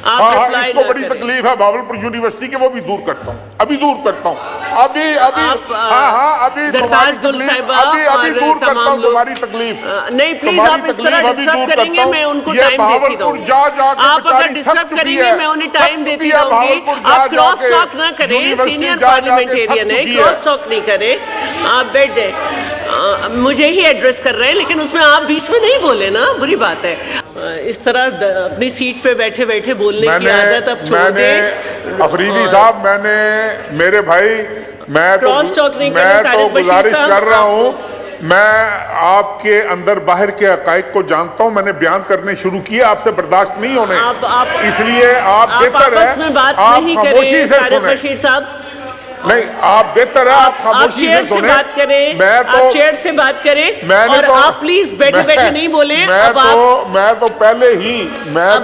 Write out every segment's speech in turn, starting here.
ہاں اس کو بڑی تکلیف ہے بھاولپور یونیورسٹی کے، وہ بھی دور کرتا ہوں، ابھی دور کرتا ہوں، ابھی ابھی تمہاری تکلیف ابھی دور کرتا ہوں تمہاری تکلیف، نہیں پلیز آپ اس طرح ڈسٹرب کریں گے میں ان کو ٹائم دیتی رہوں گی، آپ اگر ڈسٹرب کریں گے میں انہیں ٹائم دیتی رہوں گی، آپ کراس ٹاک نہ کریں، سینئر پارلیمنٹیرین ہے، کراس ٹاک نہیں کریں، آپ بیٹھ جائیں، مجھے ہی ایڈریس کر رہے ہیں لیکن اس میں آپ بیچ میں نہیں بولے نا، بری بات ہے، اس طرح اپنی سیٹ پہ بیٹھے بیٹھے بولنے کی عادت اب چھوڑ دیں۔ افریدی صاحب میرے بھائی میں تو گزارش کر رہا ہوں، میں آپ کے اندر باہر کے حقائق کو جانتا ہوں، میں نے بیان کرنے شروع کیے، آپ سے برداشت نہیں ہونے، اس لیے آپ بہتر ہے آپ خاموشی سے سنیں، نہیں آپ بہتر ہے آپ خاموشی سے سنیں، آپ چیئر سے بات کریں اور آپ پلیز بیٹھے بیٹھے نہیں بولیں، میں تو پہلے ہی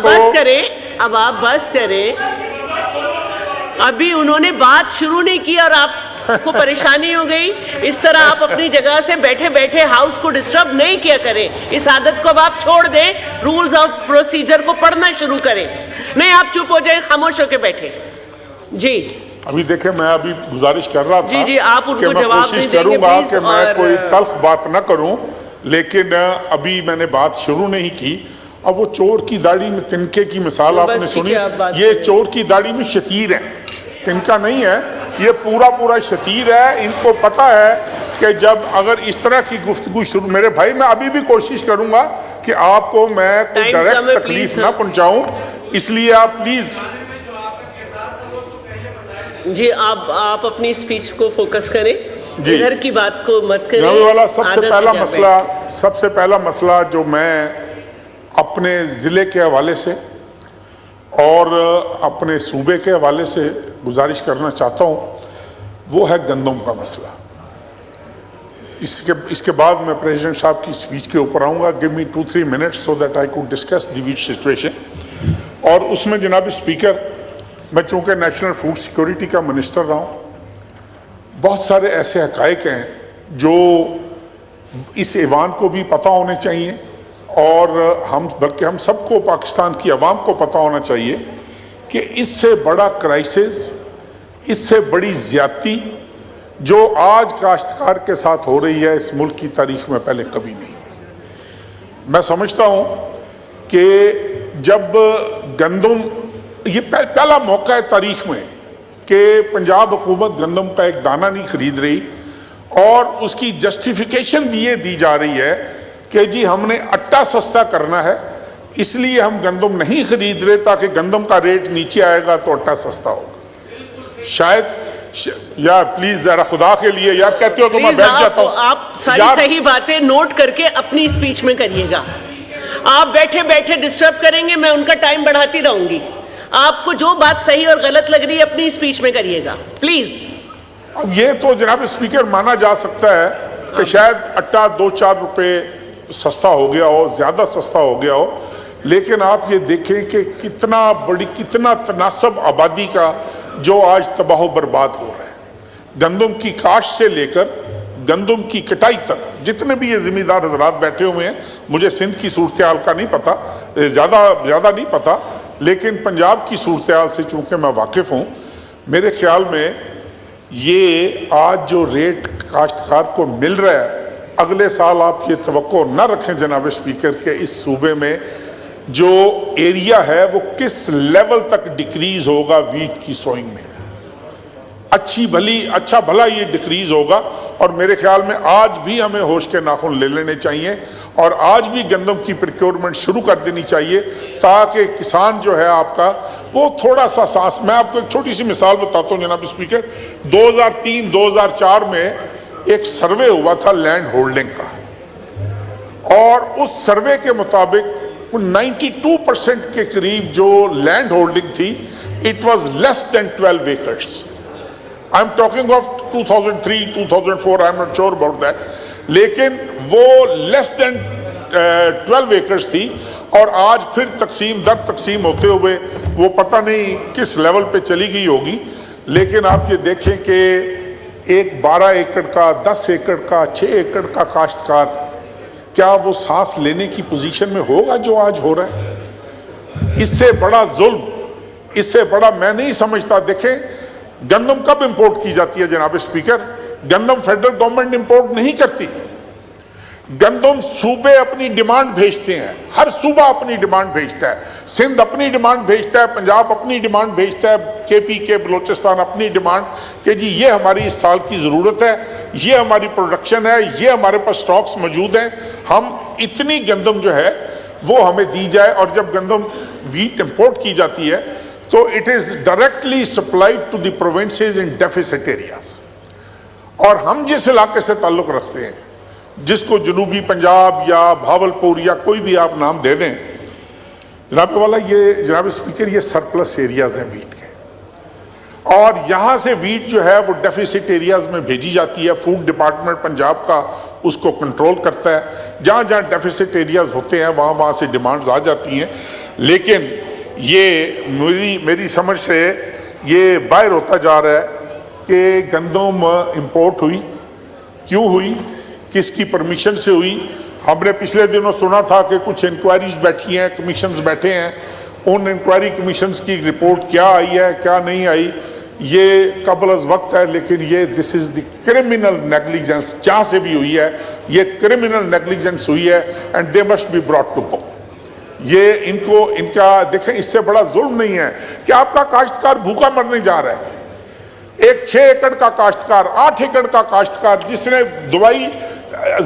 بس کریں، اب آپ بس کریں، ابھی انہوں نے بات شروع نہیں کی اور آپ کو پریشانی ہو گئی، اس طرح آپ اپنی جگہ سے بیٹھے بیٹھے ہاؤس کو ڈسٹرب نہیں کیا کریں، اس عادت کو اب آپ چھوڑ دیں، رولز آف پروسیجر کو پڑھنا شروع کریں، نہیں آپ چپ ہو جائیں، خاموش ہو کے بیٹھے۔ جی ابھی دیکھیں میں ابھی گزارش کر رہا تھا جی آپ ان کو جواب کوشش کروں گا کہ میں کوئی تلخ بات نہ کروں، لیکن ابھی میں نے بات شروع نہیں کی، اب وہ چور کی داڑھی میں تنکے کی مثال آپ نے سنی، یہ چور کی داڑھی میں شتیر ہے، تنکا نہیں ہے، یہ پورا شتیر ہے، ان کو پتا ہے کہ جب اگر اس طرح کی گفتگو شروع، میرے بھائی میں ابھی بھی کوشش کروں گا کہ آپ کو میں کوئی ڈائریکٹ تکلیف نہ پہنچاؤں، اس لیے آپ پلیز جی آپ اپنی سپیچ کو فوکس کریں، ادھر کی بات کو مت کریں۔ جناب والا سب سے پہلا مسئلہ جو میں اپنے ضلع کے حوالے سے اور اپنے صوبے کے حوالے سے گزارش کرنا چاہتا ہوں وہ ہے گندم کا مسئلہ، اس کے بعد میں پریزیڈنٹ صاحب کی سپیچ کے اوپر آؤں گا، give me 2-3 minutes so that I could discuss the wheat situation، اور اس میں جناب اسپیکر میں چونکہ نیشنل فوڈ سیکورٹی کا منسٹر رہا ہوں، بہت سارے ایسے حقائق ہیں جو اس ایوان کو بھی پتہ ہونے چاہیے اور بلکہ ہم سب کو، پاکستان کی عوام کو پتہ ہونا چاہیے کہ اس سے بڑا کرائسس، اس سے بڑی زیادتی جو آج کاشتکار کے ساتھ ہو رہی ہے اس ملک کی تاریخ میں پہلے کبھی نہیں۔ میں سمجھتا ہوں کہ جب گندم، یہ پہلا موقع ہے تاریخ میں کہ پنجاب حکومت گندم کا ایک دانہ نہیں خرید رہی اور اس کی جسٹیفیکیشن بھی یہ دی جا رہی ہے کہ جی ہم نے آٹا سستا کرنا ہے اس لیے ہم گندم نہیں خرید رہے تاکہ گندم کا ریٹ نیچے آئے گا تو آٹا سستا ہوگا۔ شاید یار پلیز ذرا خدا کے لیے یار کہتے ہو تو میں بیٹھ جاتا ہوں، آپ ساری صحیح باتیں نوٹ کر کے اپنی سپیچ میں کریے گا، آپ بیٹھے بیٹھے ڈسٹرب کریں گے میں ان کا ٹائم بڑھاتی رہوں گی، آپ کو جو بات صحیح اور غلط لگ رہی ہے اپنی سپیچ میں کریے گا پلیز۔ اب یہ تو جناب اسپیکر مانا جا سکتا ہے کہ شاید آٹا 2-4 روپے سستا ہو گیا ہو، زیادہ سستا ہو گیا ہو، لیکن آپ یہ دیکھیں کہ کتنا تناسب آبادی کا جو آج تباہ و برباد ہو رہا ہے، گندم کی کاشت سے لے کر گندم کی کٹائی تک، جتنے بھی یہ ذمہ دار حضرات بیٹھے ہوئے ہیں، مجھے سندھ کی صورتحال کا نہیں پتا، زیادہ نہیں پتا، لیکن پنجاب کی صورتحال سے چونکہ میں واقف ہوں، میرے خیال میں یہ آج جو ریٹ کاشتکار کو مل رہا ہے، اگلے سال آپ یہ توقع نہ رکھیں جناب اسپیکر کہ اس صوبے میں جو ایریا ہے وہ کس لیول تک ڈکریز ہوگا ویٹ کی سوئنگ میں، اچھا بھلا یہ ڈکریز ہوگا، اور میرے خیال میں آج بھی ہمیں ہوش کے ناخن لے لینے چاہیے اور آج بھی گندم کی پروکیورمنٹ شروع کر دینی چاہیے تاکہ کسان جو ہے آپ کا وہ تھوڑا سا سانس۔ میں آپ کو ایک چھوٹی سی مثال بتاتا ہوں جناب اسپیکر، 2003-2004 میں ایک سروے ہوا تھا لینڈ ہولڈنگ کا، اور اس سروے کے مطابق 92% کے قریب جو لینڈ ہولڈنگ تھی it was less than 12 acres. I'm talking of 2003, 2004, I'm not sure about that. لیکن وہ less than 12 acres تھی، اور آج پھر تقسیم در تقسیم ہوتے ہوئے وہ پتہ نہیں کس لیول پہ چلی گئی ہوگی، لیکن آپ یہ دیکھیں کہ ایک 12 ایکڑ کا، 10 ایکڑ کا، 6 ایکڑ کا کاشتکار کیا وہ سانس لینے کی پوزیشن میں ہوگا جو آج ہو رہا ہے؟ اس سے بڑا ظلم اس سے بڑا میں نہیں سمجھتا. دیکھیں گندم کب امپورٹ کی جاتی ہے جناب اسپیکر؟ گندم فیڈرل گورنمنٹ امپورٹ نہیں کرتی. گندم صوبے اپنی ڈیمانڈ بھیجتے ہیں, ہر صوبہ اپنی ڈیمانڈ بھیجتا ہے. سندھ اپنی ڈیمانڈ بھیجتا ہے, پنجاب اپنی ڈیمانڈ بھیجتا ہے, کے پی کے بلوچستان اپنی ڈیمانڈ کہ جی یہ ہماری اس سال کی ضرورت ہے, یہ ہماری پروڈکشن ہے, یہ ہمارے پاس سٹاکس موجود ہیں, ہم اتنی گندم جو ہے وہ ہمیں دی جائے. اور جب گندم ویٹ امپورٹ کی جاتی ہے تو it is directly supplied to the provinces in deficit areas. اور ہم جس علاقے سے تعلق رکھتے ہیں, جس کو جنوبی پنجاب یا بھاولپور یا کوئی بھی آپ نام دے دیں جناب والا, یہ جناب اسپیکر یہ سرپلس ایریاز ہیں ویٹ کے, اور یہاں سے ویٹ جو ہے وہ ڈیفیسٹ ایریاز میں بھیجی جاتی ہے. فوڈ ڈپارٹمنٹ پنجاب کا اس کو کنٹرول کرتا ہے. جہاں جہاں ڈیفیسٹ ایریاز ہوتے ہیں وہاں سے ڈیمانڈز آ جاتی ہیں. لیکن یہ میری سمجھ سے یہ باہر ہوتا جا رہا ہے کہ گندم امپورٹ ہوئی, کیوں ہوئی, کس کی پرمیشن سے ہوئی. ہم نے پچھلے دنوں سنا تھا کہ کچھ انکوائریز بیٹھی ہیں, کمیشنز بیٹھے ہیں. ان انکوائری کمیشنز کی رپورٹ کیا آئی ہے کیا نہیں آئی یہ قبل از وقت ہے, لیکن یہ دس از دی کرمنل نیگلیجنس. جہاں سے بھی ہوئی ہے یہ کرمنل نیگلیجنس ہوئی ہے and they must be brought to book. یہ ان کا دیکھیں, اس سے بڑا ظلم نہیں ہے کہ آپ کا کاشتکار بھوکا مرنے جا رہا ہے. ایک 6 ایکڑ کا کاشتکار, 8 ایکڑ کا کاشتکار جس نے دوائی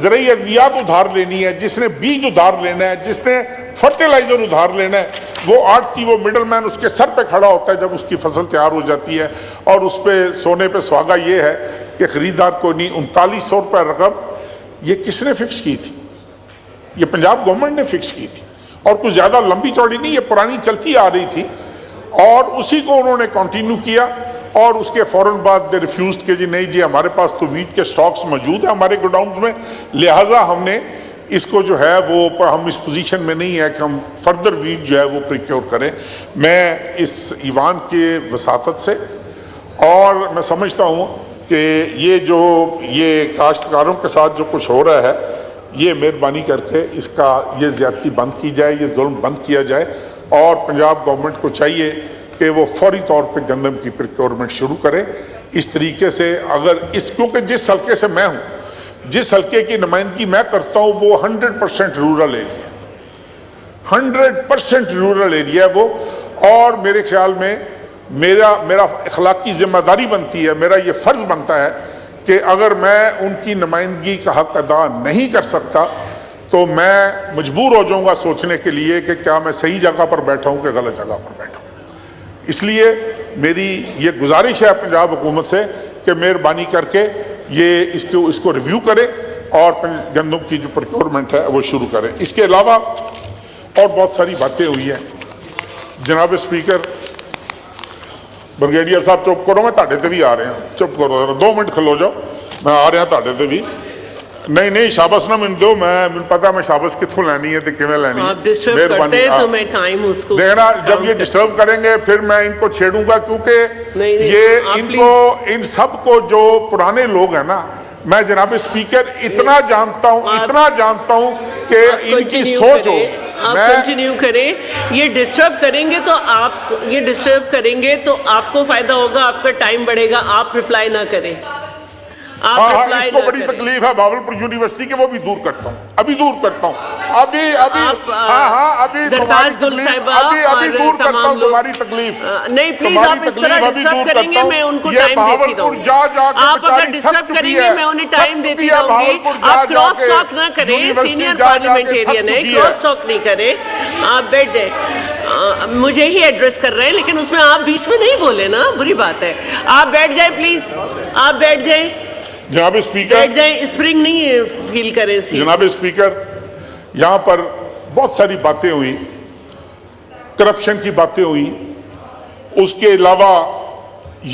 زرعی ادویات ادھار لینی ہے, جس نے بیج ادھار لینا ہے, جس نے فرٹیلائزر ادھار لینا ہے, وہ آڑتی وہ مڈل مین اس کے سر پہ کھڑا ہوتا ہے جب اس کی فصل تیار ہو جاتی ہے. اور اس پہ سونے پہ سہاگا یہ ہے کہ خریدار کو نہیں. 3900 روپے رقم یہ کس نے فکس کی تھی؟ یہ پنجاب گورنمنٹ نے فکس کی تھی, اور کچھ زیادہ لمبی چوڑی نہیں, یہ پرانی چلتی آ رہی تھی, اور اسی کو انہوں نے کنٹینیو کیا. اور اس کے فوراً بعد دے ریفیوزڈ کہ جی نہیں جی ہمارے پاس تو ویٹ کے سٹاکس موجود ہیں ہمارے گوڈاؤنز میں, لہٰذا ہم نے اس کو جو ہے وہ ہم اس پوزیشن میں نہیں ہے کہ ہم فردر ویٹ جو ہے وہ پریکیور کریں. میں اس ایوان کے وساطت سے اور میں سمجھتا ہوں کہ یہ کاشتکاروں کے ساتھ جو کچھ ہو رہا ہے یہ مہربانی کر کے اس کا یہ زیادتی بند کی جائے, یہ ظلم بند کیا جائے. اور پنجاب گورنمنٹ کو چاہیے کہ وہ فوری طور پہ گندم کی پروکیورمنٹ شروع کرے. اس طریقے سے اگر کیونکہ جس حلقے سے میں ہوں, جس حلقے کی نمائندگی میں کرتا ہوں وہ 100% رورل ایریا, 100% رورل ایریا وہ. اور میرے خیال میں میرا اخلاقی ذمہ داری بنتی ہے, میرا یہ فرض بنتا ہے کہ اگر میں ان کی نمائندگی کا حق ادا نہیں کر سکتا تو میں مجبور ہو جاؤں گا سوچنے کے لیے کہ کیا میں صحیح جگہ پر بیٹھا ہوں کہ غلط جگہ پر بیٹھا ہوں. اس لیے میری یہ گزارش ہے پنجاب حکومت سے کہ مہربانی کر کے یہ اس کو ریویو کرے اور گندم کی جو پروکیورمنٹ ہے وہ شروع کریں. اس کے علاوہ اور بہت ساری باتیں ہوئی ہیں جناب اسپیکر. بریگیڈیئر صاحب چپ کرو, میں تاڑے تے بھی آ رہے ہیں, چپ کرو 2 منٹ کھلو جاؤ, میں آ رہا تاڑے تے بھی. نہیں شاباش نہ من دو, میں پتا میں شاباش کتوں لینی ہے تے کیویں لینی ہے. مہربانی دیکھنا جب یہ ڈسٹرب کریں گے پھر میں ان کو چھیڑوں گا, کیونکہ یہ ان سب کو جو پرانے لوگ ہیں نا, میں جناب اسپیکر اتنا جانتا ہوں کہ ان کی سوچ ہو. آپ کنٹینیو کریں. یہ ڈسٹرب کریں گے تو آپ کو فائدہ ہوگا, آپ کا ٹائم بڑھے گا, آپ رپلائی نہ کریں. اس کو بڑی تکلیف ہے بھاولپور یونیورسٹی کے, وہ بھی دور کرتا ہوں, ابھی دور کرتا ہوں, ابھی تمہاری تکلیف ابھی دور کرتا ہوں, تمہاری تکلیف نہیں. پلیز آپ اس طرح ڈسٹرب کریں گے میں ان کو ٹائم دیتی رہوں گی. آپ اگر ڈسٹرب کریں گے میں انہیں ٹائم دیتی رہوں گی. آپ کراس ٹاک نہ کریں, سینئر پارلیمنٹیرین ہے, کراس ٹاک نہیں کریں. آپ بیٹھ جائیں, مجھے ہی ایڈریس کر رہے ہیں لیکن اس میں آپ بیچ میں نہیں بولے نا, بری بات ہے. آپ بیٹھ جائیں پلیز, آپ بیٹھ جائیں جناب اسپیکر, بیٹھ جائیں. اسپرنگ نہیں فیل کریں. جناب اسپیکر, یہاں پر بہت ساری باتیں ہوئی, کرپشن کی باتیں ہوئی. اس کے علاوہ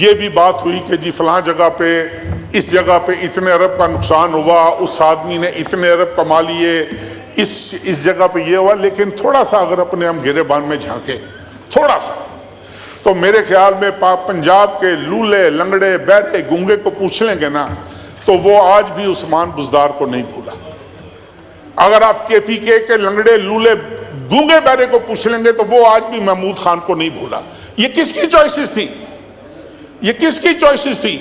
یہ بھی بات ہوئی کہ جی فلاں جگہ پہ اس جگہ پہ اتنے ارب کا نقصان ہوا, اس آدمی نے اتنے ارب کما لیے, اس جگہ پہ یہ ہوا. لیکن تھوڑا سا اگر اپنے ہم گریبان میں جھانکیں تھوڑا سا, تو میرے خیال میں پنجاب کے لولے لنگڑے بہرے گونگے کو پوچھ لیں گے نا تو وہ آج بھی عثمان بزدار کو نہیں بھولا. اگر آپ کے پی کے لنگڑے لولے گونگے بہرے کو پوچھ لیں گے تو وہ آج بھی محمود خان کو نہیں بھولا. یہ کس کی چوائسز تھی؟ یہ کس کی چوائسز تھی؟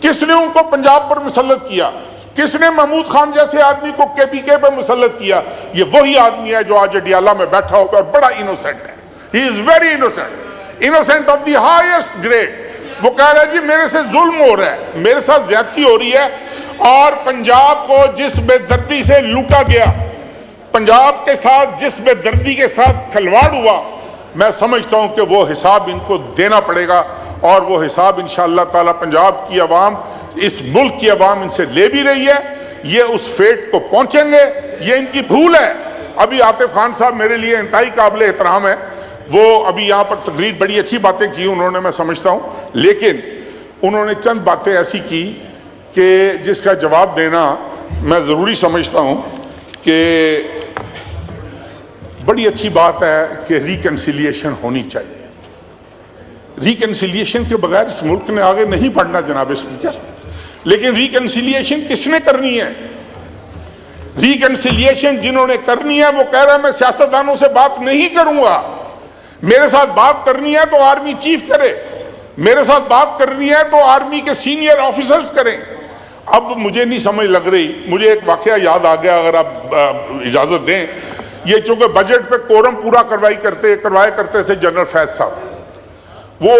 کس نے ان کو پنجاب پر مسلط کیا؟ کس نے محمود خان جیسے آدمی کو کے پی کے پہ مسلط کیا؟ یہ وہی آدمی ہے جو آج اڈیالہ میں بیٹھا ہوگا اور بڑا انوسینٹ ہے. He is very innocent of the highest grade. وہ کہہ رہا ہے جی میرے سے ظلم ہو رہا ہے, میرے ساتھ زیادتی ہو رہی ہے, اور پنجاب کو جس بے دردی سے لوٹا گیا, پنجاب کے ساتھ جس بے دردی کے ساتھ کھلواڑ ہوا, میں سمجھتا ہوں کہ وہ حساب ان کو دینا پڑے گا, اور وہ حساب انشاءاللہ تعالی پنجاب کی عوام, اس ملک کی عوام ان سے لے بھی رہی ہے. یہ اس فیٹ کو پہنچیں گے, یہ ان کی بھول ہے. ابھی عاطف خان صاحب میرے لیے انتہائی قابل احترام ہے, وہ ابھی یہاں پر تقریر بڑی اچھی باتیں کی انہوں نے, میں سمجھتا ہوں, لیکن انہوں نے چند باتیں ایسی کی کہ جس کا جواب دینا میں ضروری سمجھتا ہوں کہ بڑی اچھی بات ہے کہ ریکنسیلیشن ہونی چاہیے. ریکنسیلیشن کے بغیر اس ملک نے آگے نہیں بڑھنا جناب اسپیکر. لیکن ریکنسیلیشن کس نے کرنی ہے؟ ریکنسیلیشن جنہوں نے کرنی ہے وہ کہہ رہا ہے میں سیاستدانوں سے بات نہیں کروں گا, میرے ساتھ بات کرنی ہے تو آرمی چیف کرے, میرے ساتھ بات کرنی ہے تو آرمی کے سینئر آفیسرز کریں. اب مجھے نہیں سمجھ لگ رہی, مجھے ایک واقعہ یاد آ گیا اگر آپ اجازت دیں. یہ چونکہ بجٹ پہ کورم پورا کروایا کرتے تھے جنرل فیض صاحب, وہ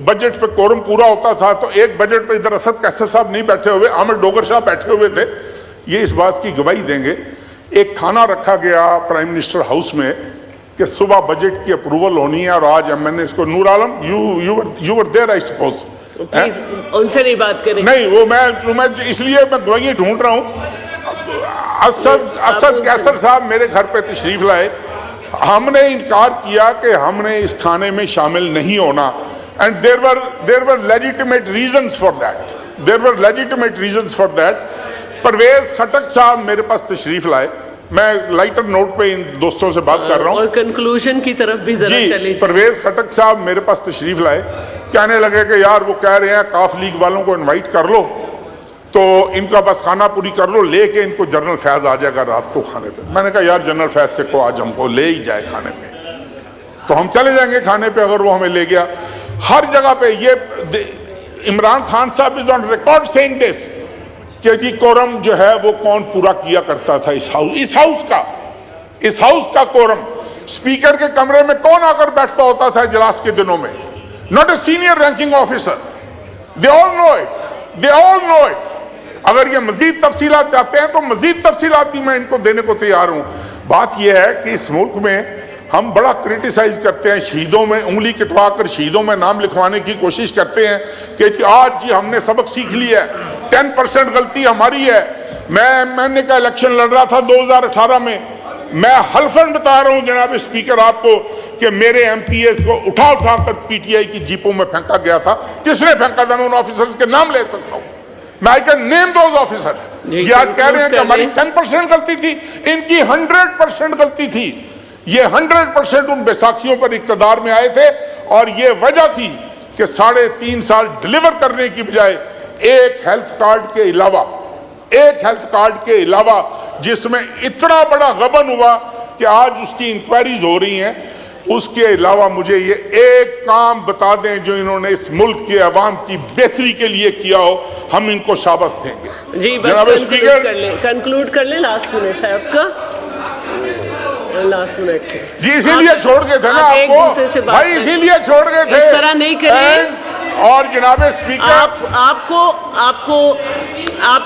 بجٹ پہ کورم پورا ہوتا تھا تو ایک بجٹ پہ ادھر اسد کیسر صاحب نہیں بیٹھے ہوئے, عامر ڈوگر صاحب بیٹھے ہوئے تھے. یہ اس بات کی گواہی دیں گے, ایک کھانا رکھا گیا پرائم منسٹر ہاؤس میں کہ صبح بجٹ کی اپروول ہونی ہے, اور آج میں نے اس کو, نور عالم you were there I suppose, ان سے نہیں بات کریں. نہیں وہ میں اس لیے میں گواہی ڈھونڈ رہا ہوں. اسد کیسر صاحب میرے گھر پہ تشریف لائے, ہم نے انکار کیا کہ ہم نے اس کھانے میں شامل نہیں ہونا, and there were legitimate reasons for that. There were legitimate reasons for that. Pervez Khattak صاحب میرے پاس تشریف لائے, میں لائٹر نوٹ پہ ان دوستوں سے بات کر رہا ہوں, اور کنکلوژن کی طرف بھی ذرا چلے. پرویز خٹک صاحب میرے پاس تشریف لائے, کہنے لگے کہ یار وہ کہہ رہے ہیں کاف لیگ والوں کو انوائٹ کر لو تو ان کا بس کھانا پوری کر لو, لے کے ان کو جنرل فیض آ جائے گا رات کو کھانے پہ. میں نے کہا یار جنرل فیض سے کو آج ہم کو لے ہی جائے کھانے پہ تو ہم چلے جائیں گے کھانے پہ, اگر وہ ہمیں لے گیا. ہر جگہ پہ یہ عمران خان صاحب از آن ریکارڈ سیئنگ دس کہ جی کورم جو ہے وہ کون پورا کیا کرتا تھا اس ہاؤس کا کورم. اسپیکر کے کمرے میں کون آ کر بیٹھتا ہوتا تھا اجلاس کے دنوں میں؟ Not a senior ranking officer. They all know it. اگر یہ مزید تفصیلات چاہتے ہیں تو مزید تفصیلات بھی میں ان کو دینے کو تیار ہوں. بات یہ ہے کہ اس ملک میں ہم بڑا کرٹیسائز کرتے ہیں, شہیدوں میں انگلی کٹوا کر شہیدوں میں نام لکھوانے کی کوشش کرتے ہیں کہ آج جی ہم نے سبق سیکھ لیا ہے, 10% غلطی ہماری ہے. میں نے کا الیکشن لڑ رہا تھا 2018 میں, میں حلفاً بتا رہا ہوں جناب اسپیکر آپ کو کہ میرے ایم پی ایز کو اٹھا کر پی ٹی آئی کی جیپوں میں پھینکا گیا تھا. کس نے پھینکا تھا؟ میں ان آفیسرز کے نام لے سکتا ہوں, میں I can name those officers. یہ آج کہہ رہے ہیں کہ ہماری 10% غلطی تھی, ان کی 100% غلطی تھی. یہ 100% ان بیساکھیوں پر اقتدار میں آئے تھے, اور یہ وجہ تھی کہ 3.5 سال ڈیلیور کرنے کی بجائے ایک ہیلتھ کارڈ کے علاوہ جس میں اتنا بڑا غبن ہوا کہ آج اس کی انکوائریز ہو رہی ہیں, اس کے علاوہ مجھے یہ ایک کام بتا دیں جو انہوں نے اس ملک کے عوام کی بہتری کے لیے کیا ہو, ہم ان کو شاباش دیں گے. جی جناب اسپیکر کنکلوڈ کر لیں, لاسٹ منٹ ہے آپ کا, لاسٹ منٹ ہے جی. اسی لیے چھوڑ گئے تھے نا آپ کو بھائی, اسی لیے چھوڑ گئے تھے, اس طرح نہیں کریں. اور جناب اسپیکر آپ کو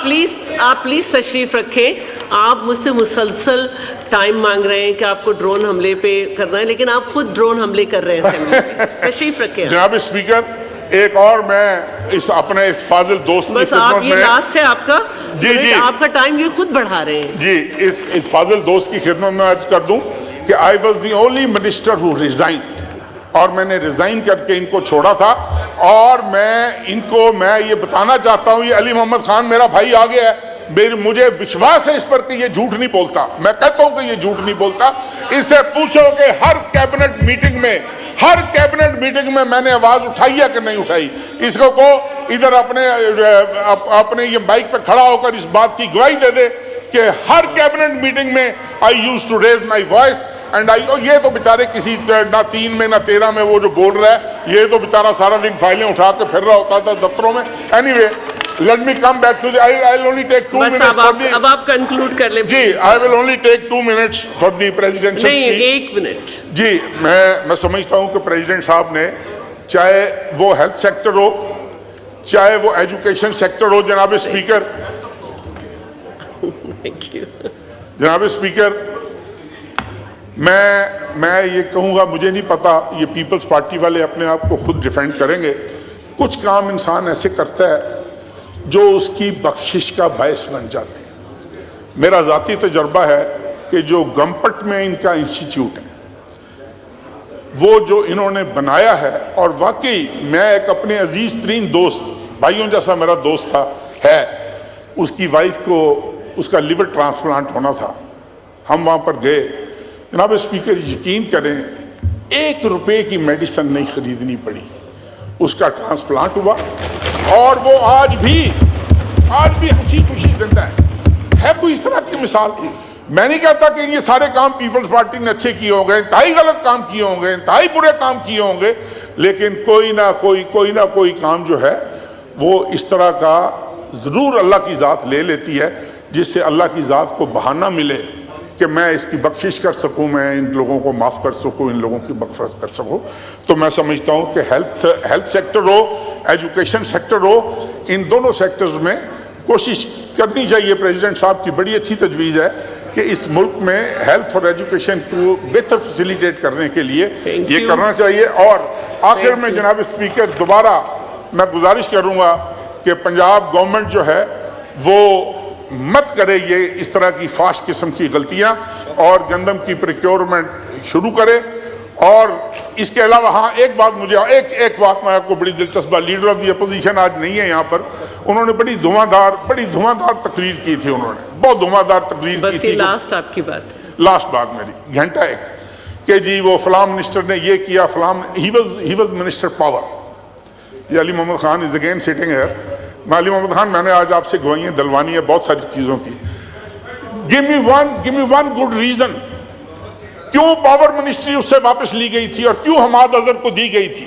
پلیز تشریف رکھیں. آپ مجھ سے مسلسل ٹائم مانگ رہے ہیں کہ آپ کو ڈرون حملے پہ کرنا ہے, لیکن آپ خود ڈرون حملے کر رہے ہیں اسمبلی میں. تشریف رکھیں جناب اسپیکر. ایک اور میں اپنے اس فاضل دوست کی بس آپ یہ لاسٹ ہے آپ کا, جی آپ کا ٹائم یہ خود بڑھا رہے ہیں. جی اس فاضل دوست کی خدمت میں عرض کر دوں کہ I was the only minister who resigned, اور میں نے ریزائن کر کے ان کو چھوڑا تھا. اور میں یہ بتانا چاہتا ہوں, یہ علی محمد خان میرا بھائی آ گیا ہے, مجھے وشواس ہے اس پر کہ یہ جھوٹ نہیں بولتا. میں کہتا ہوں کہ یہ جھوٹ نہیں بولتا. اس سے پوچھو کہ ہر کیبنٹ میٹنگ میں میں نے آواز اٹھائی ہے کہ نہیں اٹھائی. اس کو ادھر اپنے یہ بائک پہ کھڑا ہو کر اس بات کی گواہی دے دے کہ ہر کیبنٹ میٹنگ میں I used to raise my voice and یہ تو بیچارے کسی نہ 3 میں نہ 13 میں وہ جو بول رہا ہے، یہ تو بیچارہ سارا دن فائلیں اٹھا کے پھر رہا ہوتا تھا دفتروں میں. Any way let me come back to the I'll only take 2 minutes for the. اب آپ کنکلوڈ کر لیں. جی I will only take 2 minutes for the presidential speech. نہیں 1 منٹ. جی میں سمجھتا ہوں کہ پریزیڈنٹ صاحب نے چاہے وہ ہیلتھ سیکٹر ہو چاہے وہ ایجوکیشن سیکٹر ہو، جناب اسپیکر جناب اسپیکر میں یہ کہوں گا، مجھے نہیں پتا یہ پیپلز پارٹی والے اپنے آپ کو خود ڈیفینڈ کریں گے. کچھ کام انسان ایسے کرتا ہے جو اس کی بخشش کا باعث بن جاتے ہیں. میرا ذاتی تجربہ ہے کہ جو گمپٹ میں ان کا انسٹیٹیوٹ ہے، وہ جو انہوں نے بنایا ہے، اور واقعی میں ایک اپنے عزیز ترین دوست، بھائیوں جیسا میرا دوست تھا ہے، اس کی وائف کو اس کا لیور ٹرانسپلانٹ ہونا تھا. ہم وہاں پر گئے. جناب اسپیکر یقین کریں 1 روپے کی میڈیسن نہیں خریدنی پڑی، اس کا ٹرانسپلانٹ ہوا، اور وہ آج بھی ہنسی خوشی زندہ ہے. کوئی اس طرح کی مثال؟ میں نہیں کہتا کہ یہ سارے کام پیپلز پارٹی نے اچھے کیے ہوں گے، انتہائی غلط کام کیے ہوں گے، انتہائی برے کام کیے ہوں گے، لیکن کوئی نہ کوئی کام جو ہے وہ اس طرح کا ضرور اللہ کی ذات لے لیتی ہے، جس سے اللہ کی ذات کو بہانہ ملے کہ میں اس کی بخشش کر سکوں، میں ان لوگوں کو معاف کر سکوں، ان لوگوں کی مغفرت کر سکوں. تو میں سمجھتا ہوں کہ ہیلتھ سیکٹر ہو، ایجوکیشن سیکٹر ہو، ان دونوں سیکٹرز میں کوشش کرنی چاہیے. پریزیڈنٹ صاحب کی بڑی اچھی تجویز ہے کہ اس ملک میں ہیلتھ اور ایجوکیشن کو بہتر فیسیلیٹیٹ کرنے کے لیے یہ کرنا چاہیے. اور آخر میں جناب اسپیکر دوبارہ میں گزارش کروں گا کہ پنجاب گورنمنٹ جو ہے وہ مت کرے یہ اس طرح کی فاش قسم کی غلطیاں، اور گندم کی پریکیورمنٹ شروع کرے. اور اس کے علاوہ ہاں ایک بات میں آپ کو بڑی دلچسپ، لیڈر آف دی اپوزیشن آج نہیں ہے یہاں پر، انہوں نے بڑی دھواں دار تقریر کی تھی، انہوں نے بہت دھواں دار تقریر کی تھی. لاسٹ آپ کی بات، لاسٹ بات میری گھنٹہ ایک، کہ جی وہ فلاں منسٹر نے یہ کیا، فلاں ہی واز منسٹر پاور. یہ Ali Muhammad Khan is again sitting here. Ali Muhammad Khan, میں نے آج آپ سے گواہیاں دلوانی ہے بہت ساری چیزوں کی. give me one good reason کیوں پاور منسٹری اس سے واپس لی گئی تھی، اور کیوں حماد اظہر کو دی گئی تھی،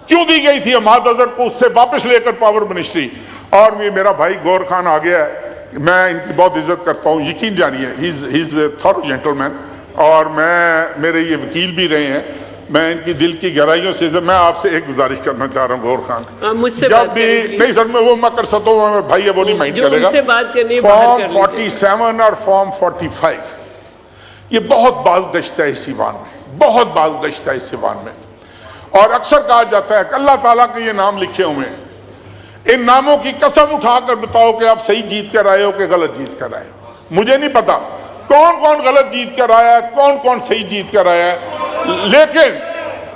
کیوں دی گئی تھی حماد اظہر کو اس سے واپس لے کر پاور منسٹری. اور یہ میرا بھائی گور خان آ گیا ہے، میں ان کی بہت عزت کرتا ہوں، یقین جانیے ہی از اے تھورو جینٹلمین، اور میرے یہ وکیل بھی رہے ہیں. میں ان کی دل کی گہرائیوں سے میں آپ سے ایک گزارش کرنا چاہ رہا ہوں گور خان، جب بھی نہیں سر میں وہ میں کر سکتا ہوں، بھائی وہ نہیں مائنڈ کرے گا. فارم 47 اور فارم 45 یہ بہت باز گشتہ ہے اس ایوان میں، بہت باز گشتہ ہے اس ایوان میں. اور اکثر کہا جاتا ہے کہ اللہ تعالیٰ کے یہ نام لکھے ہوئے ہیں، ان ناموں کی قسم اٹھا کر بتاؤ کہ آپ صحیح جیت کر آئے ہو کہ غلط جیت کر آئے ہو. مجھے نہیں پتا کون غلط جیت کر آیا ہے، کون صحیح جیت کر آیا ہے،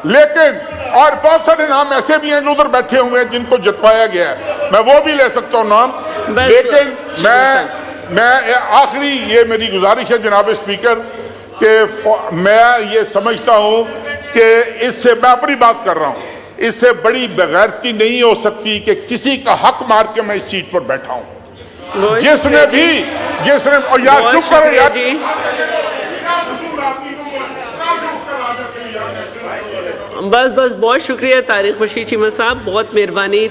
لیکن اور بہت سارے نام ایسے بھی ہیں جو ادھر بیٹھے ہوئے ہیں جن کو جتوایا گیا ہے، میں وہ بھی لے سکتا ہوں نام. لیکن میں آخری یہ میری گزارش ہے جناب اسپیکر کہ میں یہ سمجھتا ہوں کہ اس سے میں اپنی بات کر رہا ہوں، اس سے بڑی بغیرتی نہیں ہو سکتی کہ کسی کا حق مار کے میں اس سیٹ پر بیٹھا ہوں. جس نے اور یار چپ کرو یار، بس بہت شکریہ طارق بشیر چیمہ صاحب، بہت مہربانی.